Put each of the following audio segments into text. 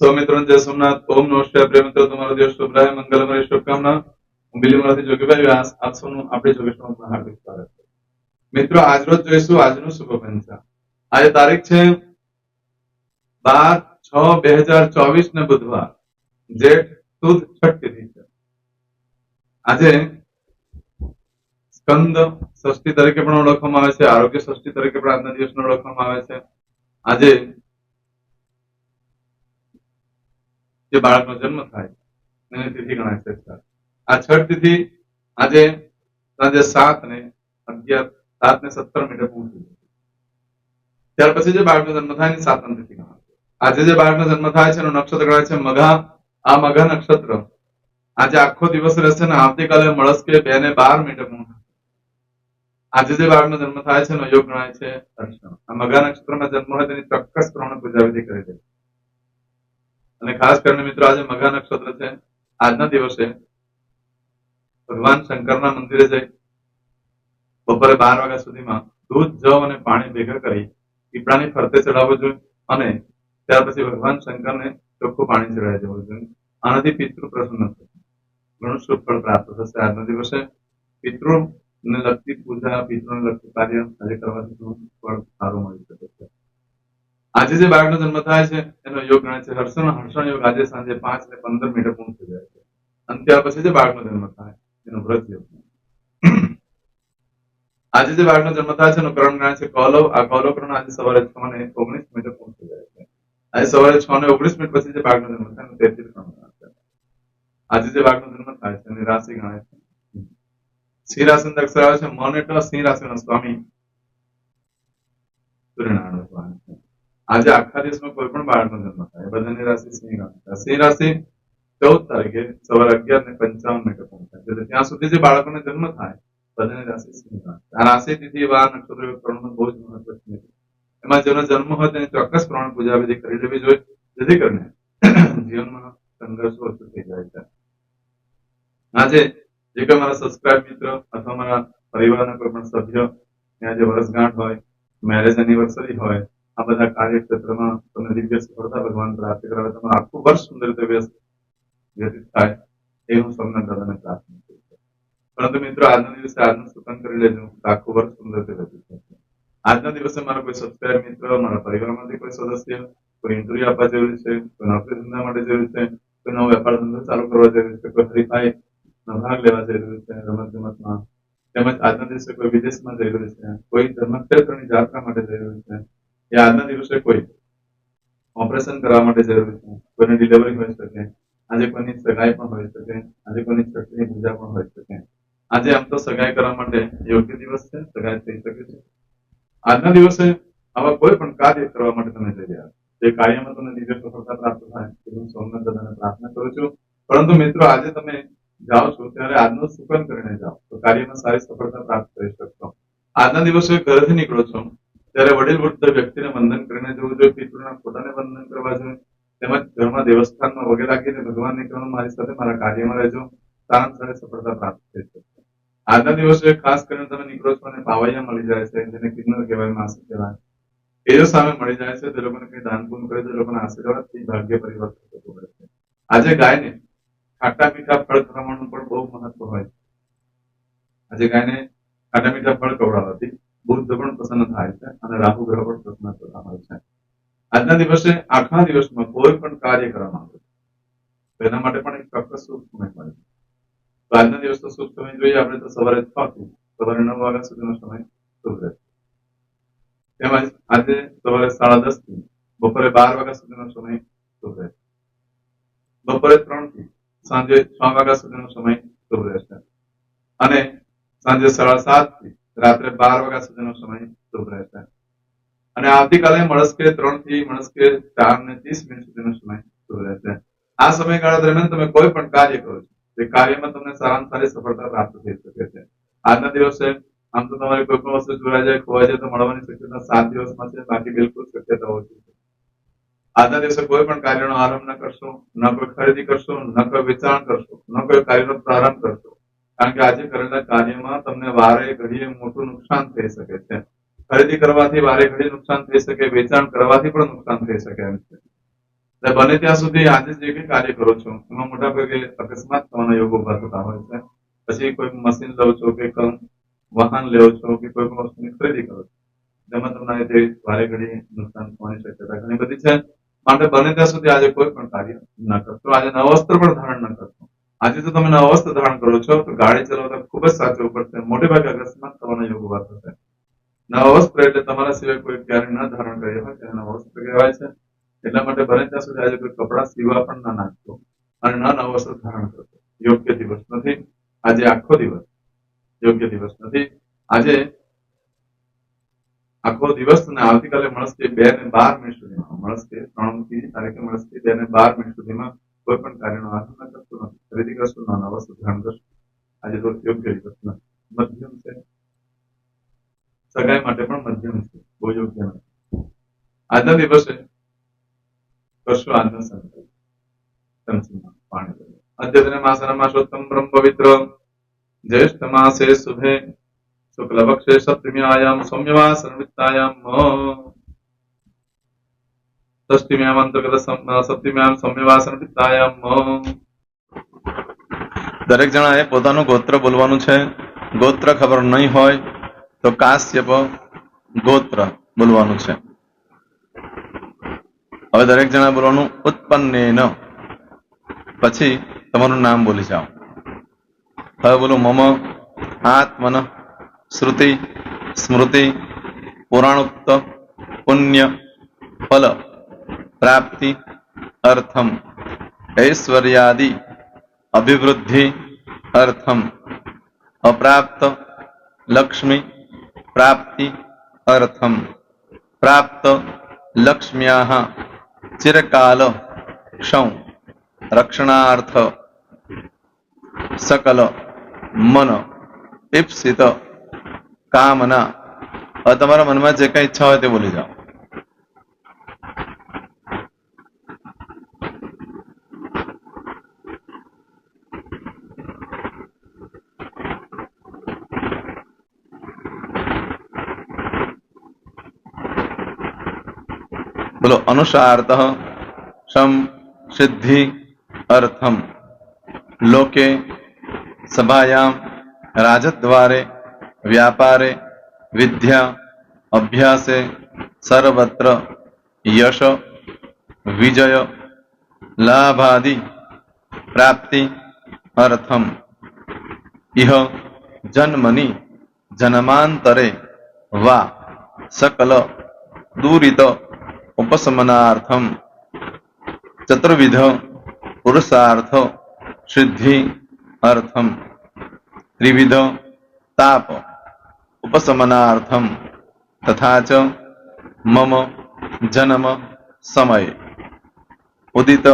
સૌ મિત્રોને જય સોમનાથ. ઓમ નમઃ શિવાય. પ્રિય મિત્રો, તમારો દિવસ શુભ રહે, મંગલમય શુભકામના. હું બિલીમાંથી જોગીભાઈ વ્યાસ, આપ સૌનું આપણી જોગેશમાં હાર્દિક સ્વાગત છે. મિત્રો, આજરોજ જોઈશું આજનું શુભ પંચાંગ. આજે તારીખ છે 12/6/2024 ને બુધવાર, જેઠ સુદ છઠ તિથિ છે. આજે સ્કંદ ષષ્ઠી તરીકે પણ ઓળખવામાં આવે છે, આરોગ્ય ષષ્ઠી તરીકે પણ આજના દિવસને ઓળખવામાં આવે છે. આજે જે બાળકનો જન્મ થાય એની તિથિ ગણાય છે. આ છઠ તિથિ આજે સાંજે 7:17 પહોંચી. ત્યાર પછી જે બાળકનો જન્મ થાય એની સાતમ તિથિ ગણાય છે. આજે જે બાળકનો જન્મ થાય છે એનું નક્ષત્ર ગણાય છે મઘા. આ મઘા નક્ષત્ર આજે આખો દિવસ રહેશે ને આવતીકાલે મળસ્કે 2:12 પૂર્ણ. આજે જે બાળકનો જન્મ થાય છે એનો યોગ ગણાય છે અર્ષણ. આ મઘા નક્ષત્રમાં જન્મ હોય તેની ચોક્કસ પ્રમાણે પૂજા વિધિ કરી દે. અને ખાસ કરીને મિત્રો, આજે મઘા નક્ષત્ર છે. આજના દિવસે ભગવાન શંકરના મંદિરે જઈ બપોરે 12 વાગ્યા સુધીમાં દૂધ, જવ અને પાણી ભેગા કરી પીપળાની ફરતે ચડાવવું જોઈએ અને ત્યાર પછી ભગવાન શંકરને ચોખ્ખું પાણી ચડાવી દેવું જોઈએ. આનાથી પિતૃ પ્રસન્ન થશે, ઘણું શુભ ફળ પ્રાપ્ત થશે. આજના દિવસે પિતૃને લગતી પૂજા, પિતૃને લગતું કાર્ય આજે કરવાથી ઘણું ફળ સારું મળી શકે છે. આજે જે બાળકનો જન્મ થાય છે એનો યોગ ગણાય છે હર્ષણ. હર્ષણ યોગ આજે સાંજે 5:15 પૂર્ણ થઈ જાય છે. અને ત્યાર પછી જે બાળકનો જન્મ થાય એનો વ્રત યોગ. આજે જે બાળકનો જન્મ થાય છે એનો કરણ ગણાય છે કૌલવ. આ કૌલવ કરણ આજે સવારે 6:19 પૂર્ણ થઈ જાય છે. આજે સવારે 6:19 પછી જે બાળકનો જન્મ થાય એનો 33 કરણ ગણાય છે. આજે જે બાળકનો જન્મ થાય છે એની રાશિ ગણાય છે સિંહ રાશિનો અક્ષર આવે છે મન, એટલે સિંહ રાશિનો સ્વામી સૂર્યનારાયણ ભગવાન છે. આજે આખા દિવસમાં કોઈ પણ બાળકનો જન્મ થાય બધાની રાશિ સિંહ ગણાય. સિંહ રાશિ 14 તારીખે સવારે 11:55 પૂર્ણ થાય છે. ત્યાં સુધી જે બાળકોનો જન્મ થાય બધાની રાશિ સિંહ ગણાય. આ રાશિ, તિથિ, વાર, નક્ષત્ર યોગકરણનું બહુ જ મહત્વ છે. એમાં જેનો જન્મ હોય તેની ચોક્કસ પ્રમાણે પૂજા વિધિ કરી લેવી જોઈએ, જેથી કરીને જીવનમાં સંઘર્ષ ઓછો થઈ જાય છે. આજે જે કોઈ મારા સબસ્ક્રાઇબ મિત્ર અથવા મારા પરિવારના કોઈ પણ સભ્ય આજે વર્ષગાંઠ હોય, મેરેજ એનિવર્સરી હોય, આ બધા કાર્યક્ષેત્રમાં તમને દિવ્ય સફળતા ભગવાન પ્રાપ્ત કરાવે, તમારું આખું વર્ષ સુંદર રીતે વ્યતીત થાય એ હું સૌના દાદાને પ્રાર્થના કરું છું. પરંતુ મિત્રો, આજના દિવસે આજનું સુકન કરી લેજો, આખું વર્ષ સુંદર રીતે વ્યતીત થશે. આજના દિવસે મારા કોઈ સબસ્ક્રાઇબ મિત્ર, મારા પરિવારમાંથી કોઈ સદસ્ય કોઈ ઇન્ટરવ્યુ આપવા જરૂરી છે, કોઈ નોકરી ધંધા માટે જરૂરી છે, કોઈ નવો વેપાર ધંધો ચાલુ કરવા જરૂરી છે, કોઈ હરીફાઈ ભાગ લેવા જરૂરી છે રમત ગમતમાં, તેમજ આજના દિવસે કોઈ વિદેશમાં જરૂરી છે, કોઈ ધર્મક્ષેત્રની યાત્રા માટે જરૂરી છે, કે આજના દિવસે કોઈ ઓપરેશન કરવા માટે જરૂરી છે, કોઈની ડિલિવરી હોઈ શકે, આજે કોઈની સગાઈ પણ હોઈ શકે, આજે કોઈની છઠ્ઠીની પૂજા પણ હોઈ શકે. આજે આમ તો સગાઈ કરવા માટે યોગ્ય દિવસ છે, સગાઈ થઈ શકે છે. આજના દિવસે આવા કોઈ પણ કાર્ય કરવા માટે તમે જઈ રહ્યા છો, જે કાર્યમાં તમને દિવ્ય સફળતા પ્રાપ્ત થાય એ હું સોમનાથ દાદાને પ્રાર્થના કરું છું. પરંતુ મિત્રો, આજે તમે જાઓ છો ત્યારે આજનું સુકન કરીને જાઓ તો કાર્યમાં સારી સફળતા પ્રાપ્ત કરી શકશો. આજના દિવસે ઘરેથી નીકળો છો ત્યારે વડીલ વૃદ્ધ વ્યક્તિને વંદન કરીને જવું જોઈએ, પિતૃના ફોટાને વંદન કરવા જોઈએ, તેમજ ઘરમાં દેવસ્થાનમાં વગેરે રાખીને ભગવાનને કહેવાનું મારી સાથે મારા કાર્યમાં રહેજો, સારામાં સારી સફળતા પ્રાપ્ત થઈ શકશે. આજના દિવસે ખાસ કરીને તમે નીકળો છો અને પાવૈયા મળી જાય છે, જેને કિન્નર કહેવાય, માસી કહેવાય, એ જો સામે મળી જાય છે તે લોકોને કઈ દાન પૂર્ણ કરે, તે લોકોના આશીર્વાદથી ભાગ્ય પરિવર્તન થતું હોય છે. આજે ગાયને ખાટા મીઠા ફળ ખવડાવવાનું પણ બહુ મહત્વ હોય છે. આજે ગાયને ખાટા મીઠા ફળ ખવડાવવાથી બુદ્ધ પણ પ્રસન્ન થાય છે અને રાહુ ગ્રહ પણ પ્રસન્ન થતા હોય છે. આજના દિવસે આખા દિવસમાં કોઈ પણ કાર્ય કરવામાં આવે તો એના માટે પણ એક ચોક્કસ શુભ સમય મળે છે. તો આજના દિવસનો શુભ સમય જોઈએ આપણે તો સવારે 6 થી સવારે 9 વાગ્યા સુધીનો સમય શુભ રહેશે. તેમજ આજે સવારે 10:30 થી બપોરે 12 વાગ્યા સુધીનો સમય શુભ રહેશે. બપોરે 3 થી સાંજે 6 વાગ્યા સુધીનો સમય શુભ રહેશે અને સાંજે 7:30 થી રાત્રે 12 વાગ્યા સુધીનો સમય શુભ રહેશે અને આવતીકાલે મળસ્કે 3 થી મળસ્કે 4:30 સુધીનો સમય શુભ રહેશે. આ સમયગાળા દરમિયાન તમે કોઈ પણ કાર્ય કરો છો તે કાર્યમાં તમને સારામાં સારી સફળતા પ્રાપ્ત થઈ શકે છે. આજના દિવસે આમ તો તમારી કોઈ પણ વસ્તુ ચોરાઈ જાય, ખોવાઈ જાય તો મળવાની શક્યતા 7 દિવસમાં છે, બાકી બિલકુલ શક્યતા ઓછી છે. આજના દિવસે કોઈ પણ કાર્યનો આરંભ ન કરશો, ન કોઈ ખરીદી કરશો, ન કોઈ વેચાણ કરશો, ન કોઈ કાર્યનો પ્રારંભ કરશો, કારણ કે આજે કરેલા કાર્યમાં તમને વારે ઘડીએ મોટું નુકસાન થઈ શકે છે. ખરીદી કરવાથી વારે ઘડી નુકસાન થઈ શકે, વેચાણ કરવાથી પણ નુકસાન થઈ શકે એમ છે. બને ત્યાં સુધી આજે જે કંઈ કાર્ય કરો છો એમાં મોટા ભાગે અકસ્માત થવાના યોગો ઉભા થતા હોય છે. પછી કોઈ મશીન લો છો કે વાહન લેવો છો કે કોઈ પણ વસ્તુની ખરીદી કરો છો જેમાં તમને જે ભારે ઘડી નુકસાન થવાની શક્યતા ઘણી બધી છે. માટે બને ત્યાં સુધી આજે કોઈ પણ કાર્ય ન કરશો. આજે નવ વસ્ત્ર પણ ધારણ ન કરશો. આજે જો તમે નવ વસ્ત્ર ધારણ કરો છો તો ગાડી ચલાવતા ખૂબ જ સાચવવું પડશે. મોટે ભાગે અકસ્માત થવાના યોગ ઉભા થશે. નવા વસ્ત્ર એટલે તમારા સિવાય કોઈ ક્યારે ન ધારણ કર્યા હોય તેને નવા વસ્ત્ર કહેવાય છે. એટલા માટે બને ત્યાં સુધી આજે કોઈ કપડાં સીવા પણ ના નાખશો અને ન નવા વસ્ત્ર ધારણ કરશો. યોગ્ય દિવસ નથી આજે. આખો દિવસ યોગ્ય દિવસ નથી આજે. આખો દિવસ અને આવતીકાલે મળશે 2 ને 12 મિનિટ સુધીમાં મળશે 3 તારીખે મળશે 2 ને 12 મિનિટ સુધીમાં કોઈ પણ કાર્યનો આરંભ ન કરશો, નથી ખરીદી કરશો, ના વસ્તુ ધારણ કરશો. આજે તો યોગ્ય દિવસ નથી, મધ્યમ છે. સગાઈ માટે પણ મધ્યમ છે, બહુ યોગ્ય નથી. આજના દિવસે કરશો આજનો સંકલ્પ પાણી અદ્યતને માસના માસોત્તમ બ્રહ્મ પવિત્ર જ્યેષ્ઠ માસે શુભે શુક્લપક્ષે સપ્તમ્યાયામ સૌમ્યવાસનિતાયામ ષષ્ઠીમ્યામ અંતર્ગત સપ્તમ્યામ સૌમ્યવાસનિતાયામ. દરેક જણાએ પોતાનું ગોત્ર બોલવાનું છે. ગોત્ર ખબર નહીં હોય તો કાશ્યપ ગોત્ર બોલવાનું છે. હવે દરેક જણા બોલવાનું ઉત્પન્નેન, પછી તમારું નામ બોલી જાઓ. હવે બોલો મમ આત્મન શ્રુતિ સ્મૃતિ પુરાણોક્ત પુણ્ય ફલ પ્રાપ્તિ અર્થમ ઐશ્વર્યાદિ અભિવૃદ્ધિ અર્થમ અપ્રાપ્ત લક્ષ્મી પ્રાપ્તિ અર્થમ પ્રાપ્ત લક્ષ્મ્યાહ ચિરકાલ ક્ષૌ રક્ષણાર્થ સકલ મન ઈપ્સિત કામના. હવે તમારા મનમાં જે કઈ ઈચ્છા હોય તે બોલી જાઓ. બોલો અનુસાર્થ સમ સિદ્ધિ અર્થમ લોકે સભાયામ રાજદ્વારે વ્યાપારે વિદ્યા અભ્યાસે સર્વત્ર યશ વિજય લાભાદિ પ્રાપ્તિ અર્થમ ઇહ જન્મની જન્માંતરે વા સકલ દુરિત ઉપશમનાર્થમ ચતુર્વિધ પુરુષાર્થ સિદ્ધિ અર્થમ ત્રિવિધ તાપ ઉપશમનાર્થમ તથા ચ મમ જન્મ સમય ઉદિત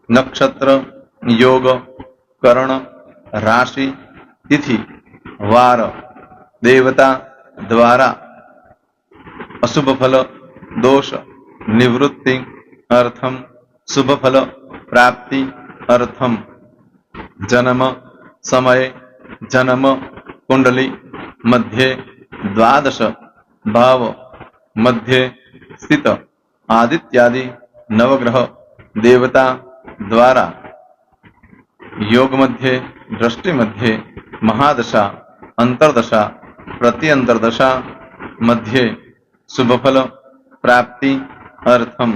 નક્ષત્ર યોગ કરણ રાશિ તિથિ વાર દેવતા દ્વારા અશુભ ફલ દોષ નિવૃત્તિ અર્થમ શુભ ફલ પ્રાપ્તિ અર્થમ જન્મ સમય જન્મ કુંડલી મધ્યે દ્વાદશ ભાવ મધ્યે સ્થિત આદિત્યાદિ નવગ્રહ દેવતા દ્વારા યોગ મધ્યે દ્રષ્ટિ મધ્યે મહાદશા અંતરદશા પ્રત્યંતરદશા મધ્યે શુભ ફલ પ્રાપ્તિ અર્થમ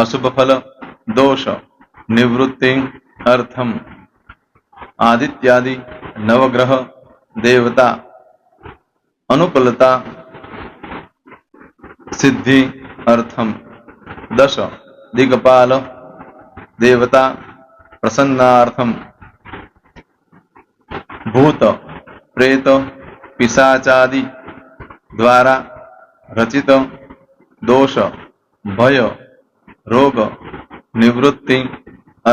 અશુભ ફલ દોષ નિવૃત્તિ અર્થમ આદિત્યાદિ નવગ્રહ દેવતા અનુકૂલતા સિદ્ધિ અર્થમ દશ દિગપાલ દેવતા પ્રસન્નાર્થમ ભૂત પ્રેત પિશાચાદિ દ્વારા રચિત દોષ ભય રોગ નિવૃત્તિ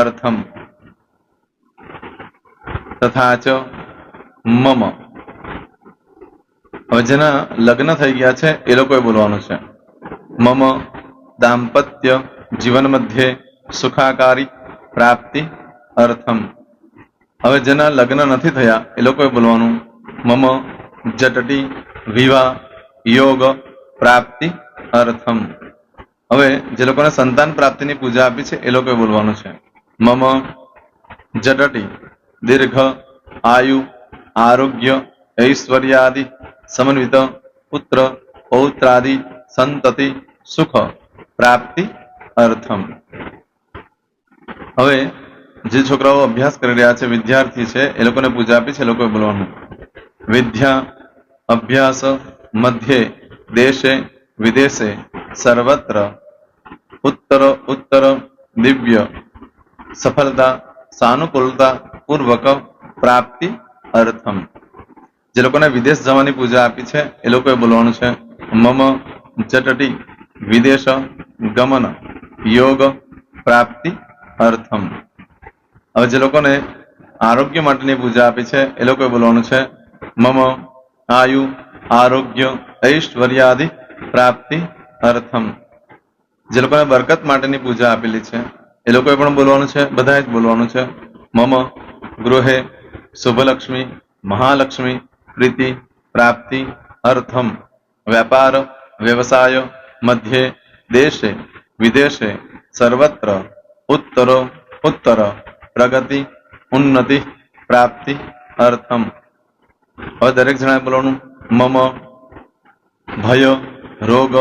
અર્થમ તથા ચ મમ. હવે જેના લગ્ન થઈ ગયા છે એ લોકોએ બોલવાનું છે. મમ દાંપત્ય જીવન મધ્યે સુખાકારી પ્રાપ્તિ અર્થમ. હવે જેના લગ્ન નથી થયા એ લોકોએ બોલવાનું મમ જટટી વિવાહ યોગ પ્રાપ્તિ અર્થમ હવે જે લોકોને સંતાન પ્રાપ્તિની પૂજા આપી છે એ લોકોએ બોલવાનું છે મમ જડટી દીર્ઘ આયુ આરોગ્ય ઐશ્વર્યાદિ સમન્વિત પુત્ર પૌત્રાદિ સંતતિ સુખ પ્રાપ્તિ અર્થમ. હવે જે છોકરાઓ અભ્યાસ કરી રહ્યા છે, વિદ્યાર્થી છે, એ લોકોને પૂજા આપી છે, એ લોકોએ બોલવાનું વિદ્યા અભ્યાસ મધ્યે દેશે વિદેશે સર્વત્ર ઉત્તર ઉત્તર દિવ્ય સફળતા સાનુકૂળતા પૂર્વક પ્રાપ્તિ અર્થમ. જે લોકોને વિદેશ જવાની પૂજા આપી છે એ લોકોએ બોલવાનું છે મમ જટટી વિદેશ ગમન યોગ પ્રાપ્તિ અર્થમ. હવે જે લોકોને આરોગ્ય માટેની પૂજા આપી છે એ લોકોએ બોલવાનું છે મમ આયુ આરોગ્ય ઐશ્વર્યાદિ પ્રાપ્તિ અર્થમ. જે લોકોને બરકત માટેની પૂજા આપેલી છે એ લોકોએ પણ બોલવાનું છે, બધાએ જ બોલવાનું છે મમ ગૃહે શુભલક્ષ્મી મહાલક્ષ્મી પ્રીતિ પ્રાપ્તિ અર્થમ. વ્યાપાર વ્યવસાય મધ્યે દેશે વિદેશે સર્વત્ર ઉત્તર ઉત્તર પ્રગતિ ઉન્નતિ પ્રાપ્તિ અર્થમ. હવે દરેક જણાએ બોલવાનું મમ ભય રોગ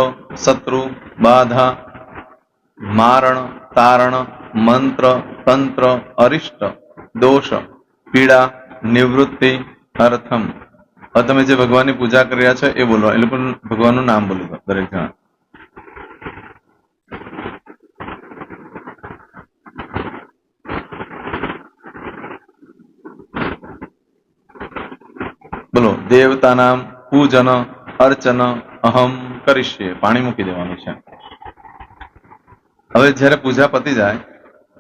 શત્રુ બાધા મારણ તારણ મંત્ર તંત્ર અરિષ્ટ દોષ પીડા નિવૃત્તિ અર્થમ. હવે તમે જે ભગવાનની પૂજા કરી રહ્યા છો એ બોલો, એ લોકો ભગવાનનું નામ બોલી દો દરેક જણા. બોલો દેવતાનામ પૂજન અર્ચન અહમ કરીશ્યે. પાણી મૂકી દેવાનું છે. હવે જ્યારે પૂજા પતી જાય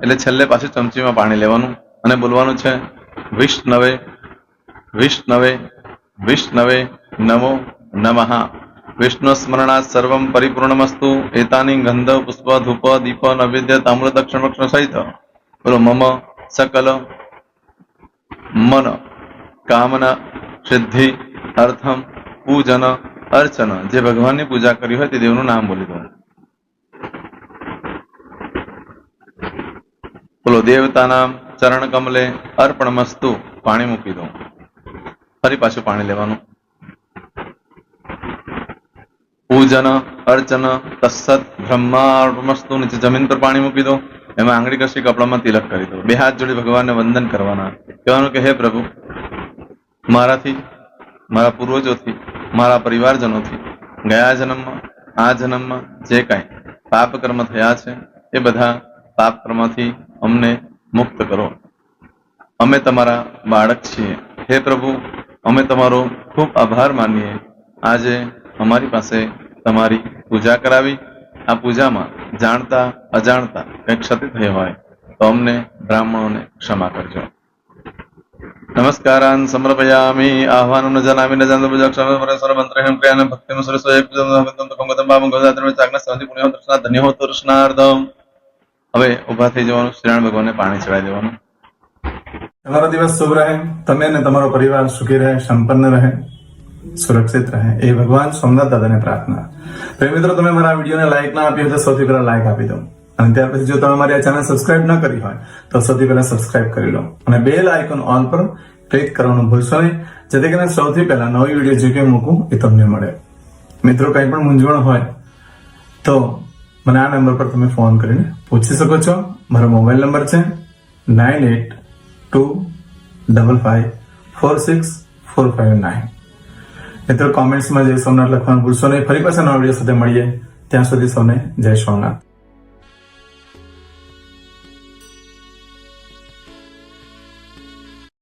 એટલે છેલ્લે પાછું ચમચીમાં પાણી લેવાનું અને બોલવાનું છે વિષ્ણવે વિષ્ણવે વિષ્ણવે નમો નમઃ. વિષ્ણુ સ્મરણાત સર્વમ પરિપૂર્ણમસ્તુ. એતાની ગંધ પુષ્પ ધૂપ દીપ નૈવેદ્ય તામ્ર દક્ષિણ વક્ષણ સહિત બોલો મમ સકલ મન કામના સિદ્ધિ અર્થમ પૂજન અર્ચન. જે ભગવાનની પૂજા કરી હોય તે દેવનું નામ બોલી દો. બોલો દેવતાનામ ચરણ કમલે અર્પણમસ્તુ. પાણી મૂકી દો. ફરી પાછું પાણી લેવાનું. પૂજન અર્ચન તત્સત બ્રહ્માર્પણમસ્તુ. નીચે જમીન પર પાણી મૂકી દો. એમાં આંગળી કસી કપડામાં તિલક કરી દો. બે હાથ જોડી ભગવાનને વંદન કરવાના. કહેવાનું કે હે પ્રભુ, મારાથી મારા પૂર્વજોથી મારા પરિવારજનોથી ગયા જન્મમાં આ જન્મમાં જે કાંઈ પાપ કર્મ થયા છે એ બધા પાપ કર્મથી અમને મુક્ત કરો. અમે તમારા બાળક છીએ. હે પ્રભુ, અમે તમારો ખૂબ આભાર માનીએ. આજે અમારી પાસે તમારી પૂજા કરાવી. આ પૂજામાં જાણતા અજાણતા કંઈ ક્ષતિ થઈ હોય તો અમને બ્રાહ્મણોને ક્ષમા કરજો. નમસ્કારાન સમર્પયામિ. આહ્વાનમ ન જાનામિ ન જાનતો પૂજાક્ષર પરેશ્વર મંત્રહેમ ક્રિયાન ભક્તિમ સરસ્વય પૂજન કંગતમ પાવમ ગોદાત્રમ ચાગ્ન સંધિ પુણ્ય દર્શના ધન્ય હો તૃષ્ણાર્ધમ. હવે ઉભા થઈ જવાનું. શ્રીનારાયણ ભગવાનને પાણી ચડાવી દેવાનું. તમારો દિવસ શુભ રહે. તમે અને તમારો પરિવાર સુખી રહે, સંપન્ન રહે, સુરક્ષિત રહે એ ભગવાન સોમનાથ દાદાને પ્રાર્થના. પ્રેમ મિત્રો, તમે મારા વિડીયોને લાઈક ના આપી હોય તો સૌથી પહેલા લાઈક આપી દો. અને ત્યાર પછી જો તમે મારી આ ચેનલ સબસ્ક્રાઇબ ન કરી હોય તો સૌથી પહેલા સબસ્ક્રાઇબ કરી લો અને બેલ આઇકોન ઓલ પર ક્લિક કરવાનું ભૂલશો નહીં, જેથી કરીને સૌથી પહેલા નવી વિડીયો જે કંઈ મૂકું એ તમને મળે. મિત્રો, કંઈ પણ મૂંઝવણ હોય તો મને આ નંબર પર તમે ફોન કરીને પૂછી શકો છો. મારો મોબાઈલ નંબર છે 9825546459. મિત્રો, કોમેન્ટ્સમાં જય સોમનાથ લખવાનું ભૂલશો નહીં. ફરી પાછા નવા વિડીયો સાથે મળીએ. ત્યાં સુધી સૌને જય સોમનાથ.